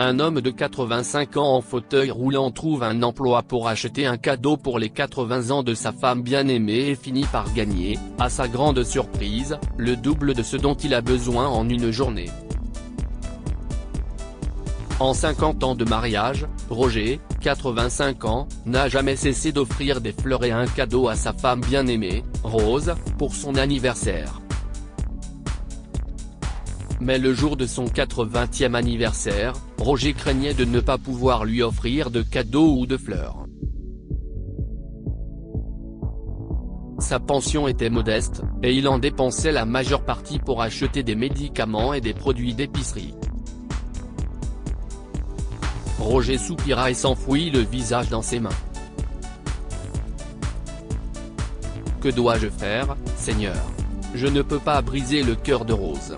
Un homme de 85 ans en fauteuil roulant trouve un emploi pour acheter un cadeau pour les 80 ans de sa femme bien-aimée et finit par gagner, à sa grande surprise, le double de ce dont il a besoin en une journée. En 50 ans de mariage, Roger, 85 ans, n'a jamais cessé d'offrir des fleurs et un cadeau à sa femme bien-aimée, Rose, pour son anniversaire. Mais le jour de son 80e anniversaire, Roger craignait de ne pas pouvoir lui offrir de cadeaux ou de fleurs. Sa pension était modeste, et il en dépensait la majeure partie pour acheter des médicaments et des produits d'épicerie. Roger soupira et s'enfouit le visage dans ses mains. « Que dois-je faire, Seigneur ? Je ne peux pas briser le cœur de Rose.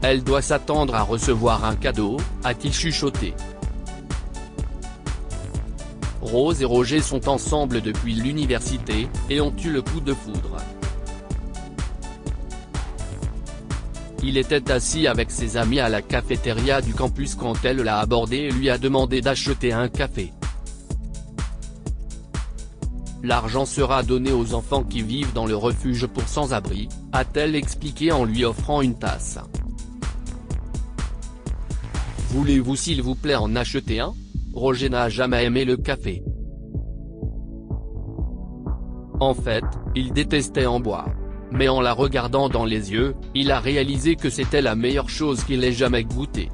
Elle doit s'attendre à recevoir un cadeau », a-t-il chuchoté. Rose et Roger sont ensemble depuis l'université, et ont eu le coup de foudre. Il était assis avec ses amis à la cafétéria du campus quand elle l'a abordé et lui a demandé d'acheter un café. « L'argent sera donné aux enfants qui vivent dans le refuge pour sans-abri », a-t-elle expliqué en lui offrant une tasse. « Voulez-vous s'il vous plaît en acheter un ? Roger n'a jamais aimé le café. En fait, il détestait en boire. Mais en la regardant dans les yeux, il a réalisé que c'était la meilleure chose qu'il ait jamais goûtée.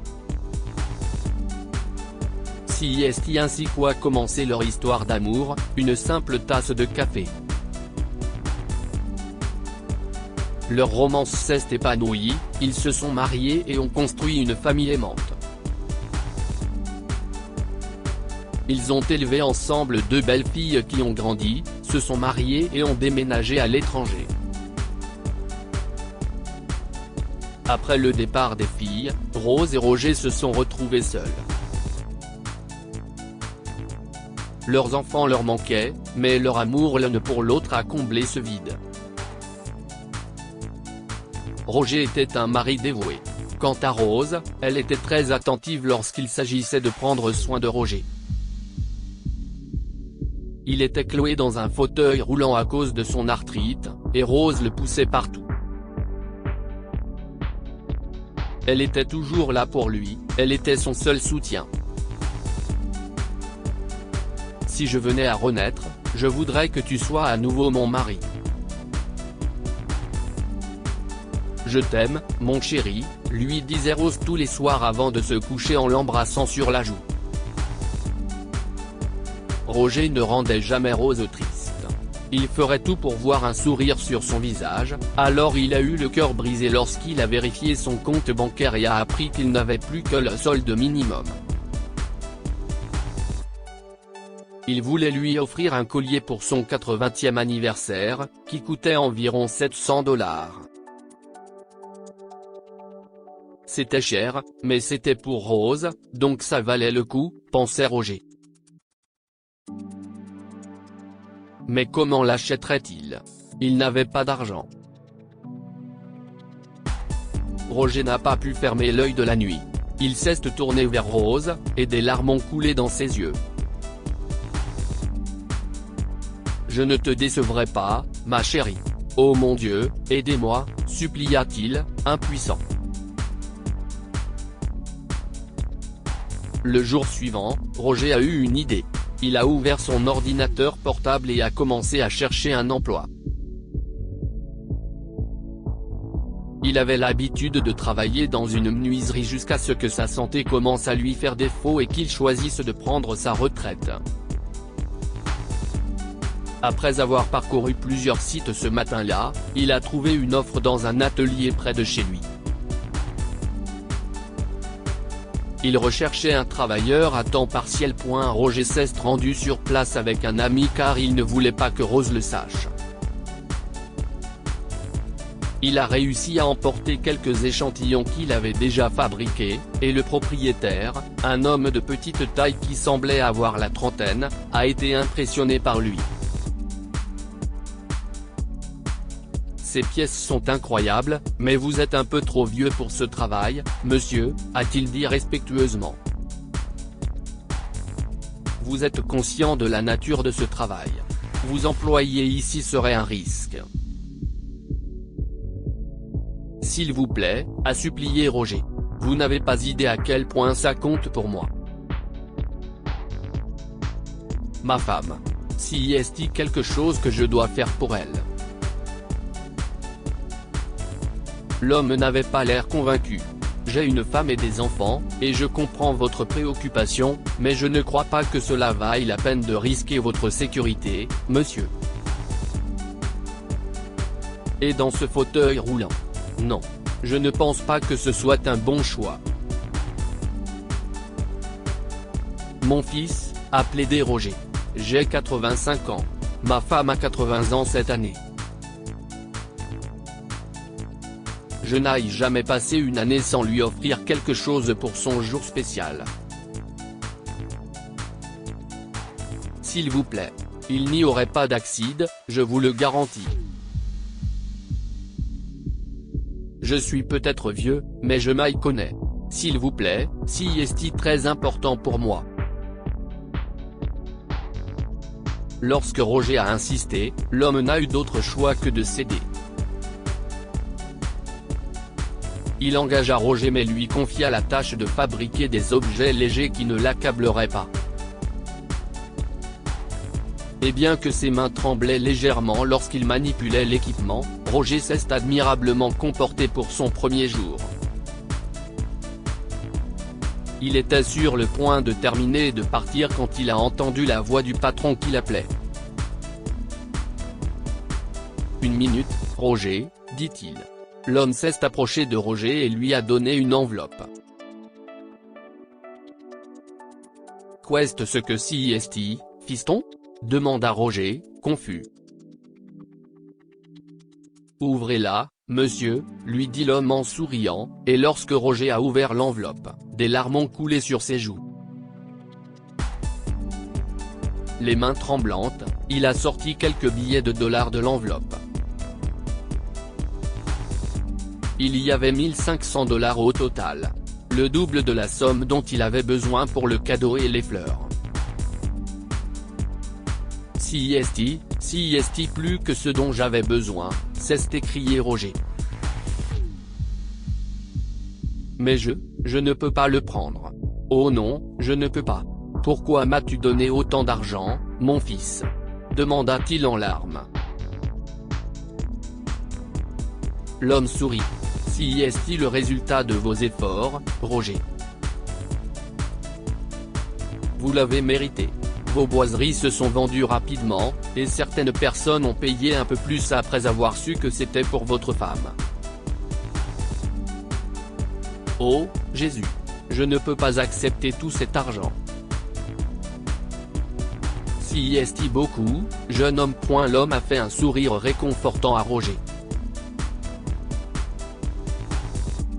Si est ainsi qu'a commencé leur histoire d'amour, une simple tasse de café. Leur romance s'est épanouie, ils se sont mariés et ont construit une famille aimante. Ils ont élevé ensemble 2 belles filles qui ont grandi, se sont mariées et ont déménagé à l'étranger. Après le départ des filles, Rose et Roger se sont retrouvés seuls. Leurs enfants leur manquaient, mais leur amour l'un pour l'autre a comblé ce vide. Roger était un mari dévoué. Quant à Rose, elle était très attentive lorsqu'il s'agissait de prendre soin de Roger. Il était cloué dans un fauteuil roulant à cause de son arthrite, et Rose le poussait partout. Elle était toujours là pour lui, elle était son seul soutien. « Si je venais à renaître, je voudrais que tu sois à nouveau mon mari. Je t'aime, mon chéri », lui disait Rose tous les soirs avant de se coucher en l'embrassant sur la joue. Roger ne rendait jamais Rose triste. Il ferait tout pour voir un sourire sur son visage, alors il a eu le cœur brisé lorsqu'il a vérifié son compte bancaire et a appris qu'il n'avait plus que le solde minimum. Il voulait lui offrir un collier pour son 80e anniversaire, qui coûtait environ 700 $. C'était cher, mais c'était pour Rose, donc ça valait le coup, pensait Roger. Mais comment l'achèterait-il ? Il n'avait pas d'argent. Roger n'a pas pu fermer l'œil de la nuit. Il s'est tourné vers Rose, et des larmes ont coulé dans ses yeux. « Je ne te décevrai pas, ma chérie. Oh mon Dieu, aidez-moi », supplia-t-il, impuissant. Le jour suivant, Roger a eu une idée. Il a ouvert son ordinateur portable et a commencé à chercher un emploi. Il avait l'habitude de travailler dans une menuiserie jusqu'à ce que sa santé commence à lui faire défaut et qu'il choisisse de prendre sa retraite. Après avoir parcouru plusieurs sites ce matin-là, il a trouvé une offre dans un atelier près de chez lui. Il recherchait un travailleur à temps partiel. Roger s'est rendu sur place avec un ami car il ne voulait pas que Rose le sache. Il a réussi à emporter quelques échantillons qu'il avait déjà fabriqués, et le propriétaire, un homme de petite taille qui semblait avoir la trentaine, a été impressionné par lui. Ces pièces sont incroyables, mais vous êtes un peu trop vieux pour ce travail, monsieur, a-t-il dit respectueusement. Vous êtes conscient de la nature de ce travail. Vous employer ici serait un risque. S'il vous plaît, a supplié Roger. Vous n'avez pas idée à quel point ça compte pour moi. Ma femme. Si est-il quelque chose que je dois faire pour elle? L'homme n'avait pas l'air convaincu. J'ai une femme et des enfants, et je comprends votre préoccupation, mais je ne crois pas que cela vaille la peine de risquer votre sécurité, monsieur. Et dans ce fauteuil roulant? Non. Je ne pense pas que ce soit un bon choix. Mon fils, a plaidé Roger. J'ai 85 ans. Ma femme a 80 ans cette année. Je n'aille jamais passé une année sans lui offrir quelque chose pour son jour spécial. S'il vous plaît. Il n'y aurait pas d'accident, je vous le garantis. Je suis peut-être vieux, mais je m'y connais. S'il vous plaît, si est très important pour moi. Lorsque Roger a insisté, l'homme n'a eu d'autre choix que de céder. Il engagea Roger mais lui confia la tâche de fabriquer des objets légers qui ne l'accableraient pas. Et bien que ses mains tremblaient légèrement lorsqu'il manipulait l'équipement, Roger s'est admirablement comporté pour son premier jour. Il était sur le point de terminer et de partir quand il a entendu la voix du patron qui l'appelait. « Une minute, Roger, dit-il. » L'homme s'est approché de Roger et lui a donné une enveloppe. « Qu'est-ce que c'est, fiston ?» demanda Roger, confus. « Ouvrez-la, monsieur, lui dit l'homme en souriant, et lorsque Roger a ouvert l'enveloppe, des larmes ont coulé sur ses joues. Les mains tremblantes, il a sorti quelques billets de dollars de l'enveloppe. Il y avait 1500 $ au total. Le double de la somme dont il avait besoin pour le cadeau et les fleurs. Si est plus que ce dont j'avais besoin, s'est écrié Roger. Mais je ne peux pas le prendre. Oh non, je ne peux pas. Pourquoi m'as-tu donné autant d'argent, mon fils? Demanda-t-il en larmes. L'homme sourit. Si est le résultat de vos efforts, Roger? Vous l'avez mérité. Vos boiseries se sont vendues rapidement, et certaines personnes ont payé un peu plus après avoir su que c'était pour votre femme. Oh, Jésus! Je ne peux pas accepter tout cet argent. Si est beaucoup, jeune homme. L'homme a fait un sourire réconfortant à Roger.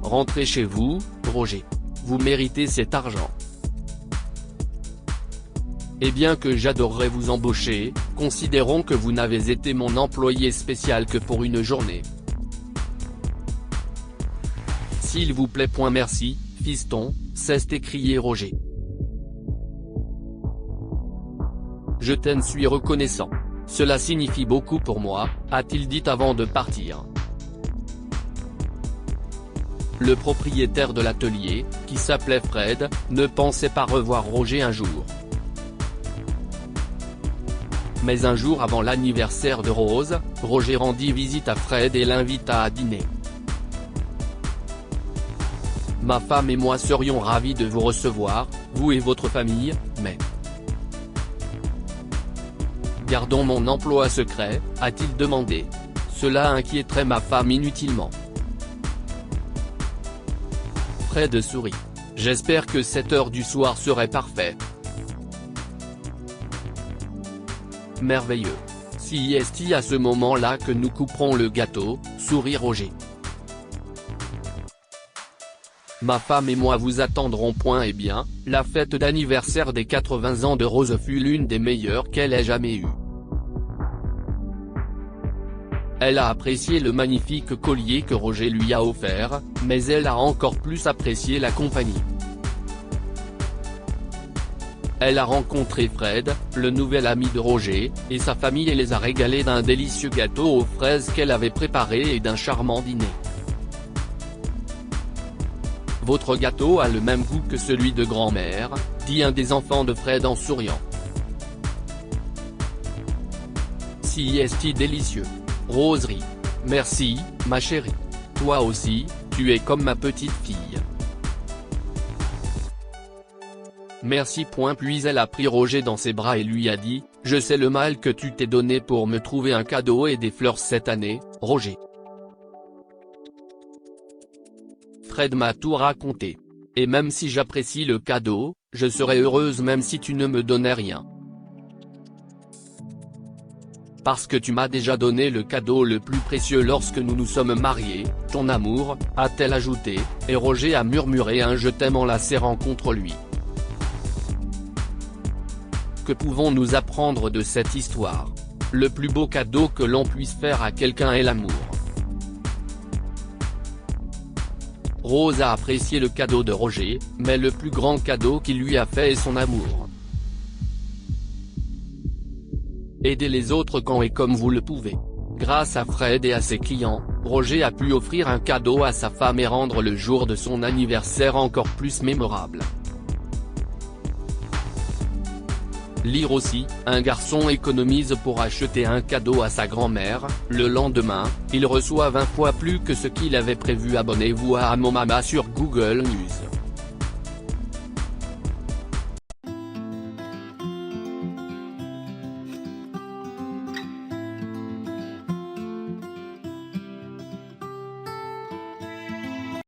Rentrez chez vous, Roger. Vous méritez cet argent. Et bien que j'adorerais vous embaucher, considérons que vous n'avez été mon employé spécial que pour une journée. S'il vous plaît. Merci, fiston, s'est écrié Roger. Je t'en suis reconnaissant. Cela signifie beaucoup pour moi, a-t-il dit avant de partir. Le propriétaire de l'atelier, qui s'appelait Fred, ne pensait pas revoir Roger un jour. Mais un jour avant l'anniversaire de Rose, Roger rendit visite à Fred et l'invita à dîner. « Ma femme et moi serions ravis de vous recevoir, vous et votre famille, mais… Gardons mon emploi secret, a-t-il demandé. Cela inquiéterait ma femme inutilement. Fred sourit. J'espère que cette heure du soir serait parfaite. Merveilleux. Si est à ce moment-là que nous couperons le gâteau, sourit Roger. Ma femme et moi vous attendrons. Eh bien, la fête d'anniversaire des 80 ans de Rose fut l'une des meilleures qu'elle ait jamais eues. Elle a apprécié le magnifique collier que Roger lui a offert, mais elle a encore plus apprécié la compagnie. Elle a rencontré Fred, le nouvel ami de Roger, et sa famille et les a régalés d'un délicieux gâteau aux fraises qu'elle avait préparé et d'un charmant dîner. Votre gâteau a le même goût que celui de grand-mère, dit un des enfants de Fred en souriant. Si est-il délicieux. Rose rit. Merci, ma chérie. Toi aussi, tu es comme ma petite fille. Merci. Puis elle a pris Roger dans ses bras et lui a dit, je sais le mal que tu t'es donné pour me trouver un cadeau et des fleurs cette année, Roger. Fred m'a tout raconté. Et même si j'apprécie le cadeau, je serais heureuse même si tu ne me donnais rien. Parce que tu m'as déjà donné le cadeau le plus précieux lorsque nous nous sommes mariés, ton amour, a-t-elle ajouté, et Roger a murmuré un je t'aime en la serrant contre lui. Que pouvons-nous apprendre de cette histoire? Le plus beau cadeau que l'on puisse faire à quelqu'un est l'amour. Rose a apprécié le cadeau de Roger, mais le plus grand cadeau qu'il lui a fait est son amour. Aidez les autres quand et comme vous le pouvez. Grâce à Fred et à ses clients, Roger a pu offrir un cadeau à sa femme et rendre le jour de son anniversaire encore plus mémorable. Lire aussi, un garçon économise pour acheter un cadeau à sa grand-mère, le lendemain, il reçoit 20 fois plus que ce qu'il avait prévu. Abonnez-vous à Amomama sur Google News.